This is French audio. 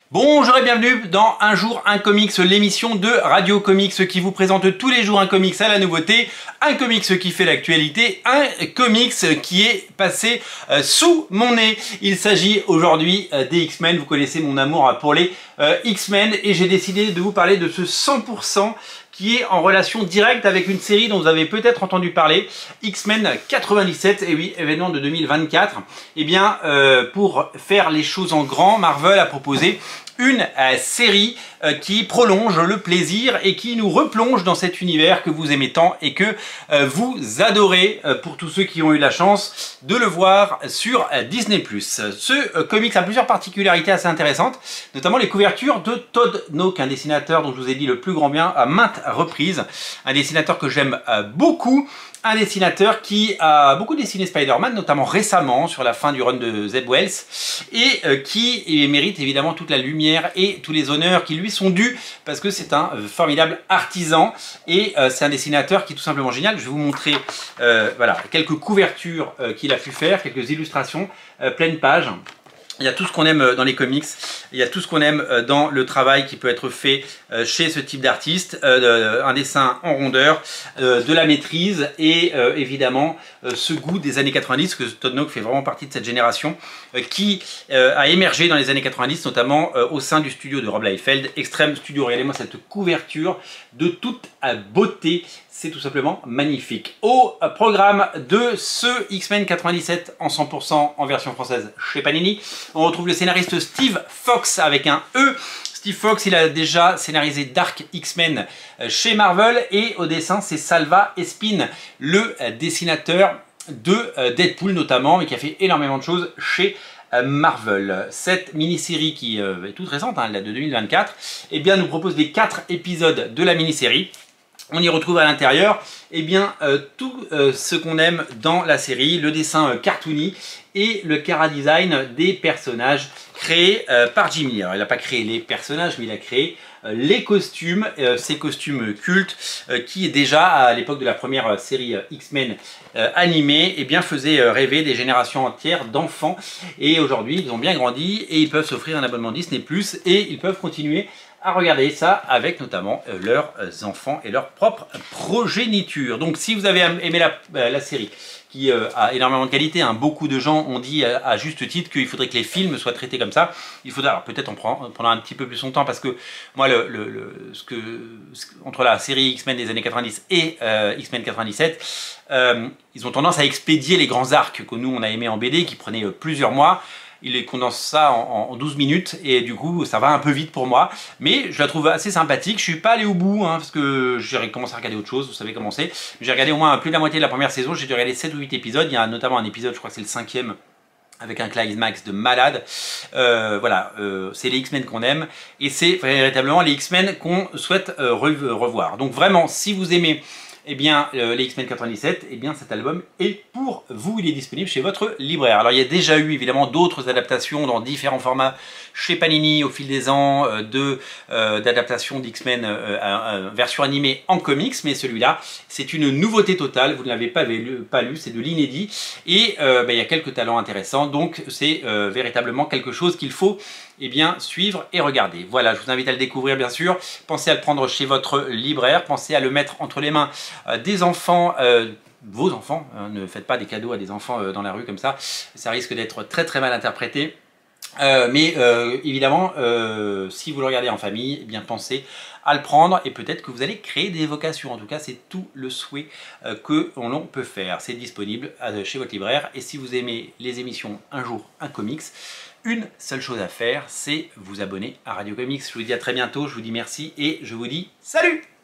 Bonjour et bienvenue dans Un jour un comics, l'émission de Radio Comics qui vous présente tous les jours un comics à la nouveauté, un comics qui fait l'actualité, un comics qui est passé sous mon nez. Il s'agit aujourd'hui des X-Men. Vous connaissez mon amour pour les X-Men et j'ai décidé de vous parler de ce 100% qui est en relation directe avec une série dont vous avez peut-être entendu parler, X-Men 97, et oui, événement de 2024. Eh bien, pour faire les choses en grand, Marvel a proposé une série qui prolonge le plaisir et qui nous replonge dans cet univers que vous aimez tant et que vous adorez, pour tous ceux qui ont eu la chance de le voir sur Disney+. Ce comics a plusieurs particularités assez intéressantes, notamment les couvertures de Todd Nauck, un dessinateur dont je vous ai dit le plus grand bien à maintes reprises, un dessinateur que j'aime beaucoup, un dessinateur qui a beaucoup dessiné Spider-Man, notamment récemment sur la fin du run de Zeb Wells, et qui mérite évidemment toute la lumière et tous les honneurs qui lui sont dus, parce que c'est un formidable artisan, et c'est un dessinateur qui est tout simplement génial. Je vais vous montrer voilà, quelques couvertures qu'il a pu faire, quelques illustrations, pleine page. Il y a tout ce qu'on aime dans les comics, il y a tout ce qu'on aime dans le travail qui peut être fait chez ce type d'artiste, un dessin en rondeur, de la maîtrise et évidemment ce goût des années 90, que Todd Nauck fait vraiment partie de cette génération qui a émergé dans les années 90, notamment au sein du studio de Rob Liefeld, Extreme Studio. Regardez-moi cette couverture de toute beauté. C'est tout simplement magnifique. Au programme de ce X-Men 97 en 100% en version française chez Panini, on retrouve le scénariste Steve Foxe avec un E. Steve Foxe, il a déjà scénarisé Dark X-Men chez Marvel, et au dessin c'est Salva Espin, le dessinateur de Deadpool notamment, et qui a fait énormément de choses chez Marvel. Cette mini-série qui est toute récente, hein, elle date de 2024, eh bien, nous propose les 4 épisodes de la mini-série. On y retrouve à l'intérieur eh bien, tout ce qu'on aime dans la série, le dessin cartoony et le chara-design des personnages créés par Jim Lee. Alors, il n'a pas créé les personnages, mais il a créé les costumes, ces costumes cultes qui déjà à l'époque de la première série X-Men animée eh bien, faisaient rêver des générations entières d'enfants. Et aujourd'hui, ils ont bien grandi et ils peuvent s'offrir un abonnement Disney+, et ils peuvent continuer à regarder ça avec notamment leurs enfants et leur propre progéniture. Donc si vous avez aimé la série, qui a énormément de qualité, hein, beaucoup de gens ont dit à juste titre qu'il faudrait que les films soient traités comme ça. Il faudra, alors peut-être en prendre un petit peu plus son temps, parce que moi, entre la série X-Men des années 90 et X-Men 97, ils ont tendance à expédier les grands arcs que nous on a aimés en BD, qui prenaient plusieurs mois. Il les condense ça en 12 minutes et du coup ça va un peu vite pour moi, mais je la trouve assez sympathique. Je suis pas allé au bout hein, parce que j'ai commencé à regarder autre chose, vous savez comment c'est. J'ai regardé au moins plus de la moitié de la première saison, j'ai dû regarder 7 ou 8 épisodes. Il y a notamment un épisode, je crois que c'est le 5e, avec un climax de malade. Voilà, c'est les X-Men qu'on aime et c'est véritablement les X-Men qu'on souhaite revoir. Donc vraiment, si vous aimez eh bien, les X-Men 97, eh bien, cet album est pour vous. Il est disponible chez votre libraire. Alors, il y a déjà eu évidemment d'autres adaptations dans différents formats chez Panini au fil des ans, d'adaptation d'X-Men version animée en comics, mais celui-là, c'est une nouveauté totale. Vous ne l'avez pas lu, c'est de l'inédit. Et il y a quelques talents intéressants, donc c'est véritablement quelque chose qu'il faut eh bien, suivre et regarder. Voilà, je vous invite à le découvrir bien sûr. Pensez à le prendre chez votre libraire, pensez à le mettre entre les mains des enfants, vos enfants, hein, ne faites pas des cadeaux à des enfants dans la rue comme ça risque d'être très très mal interprété. Mais évidemment, si vous le regardez en famille, eh bien pensez à le prendre et peut-être que vous allez créer des vocations. En tout cas, c'est tout le souhait que l'on peut faire. C'est disponible chez votre libraire, et si vous aimez les émissions Un jour un comics, une seule chose à faire, c'est vous abonner à Radio Comics. Je vous dis à très bientôt, je vous dis merci et je vous dis salut!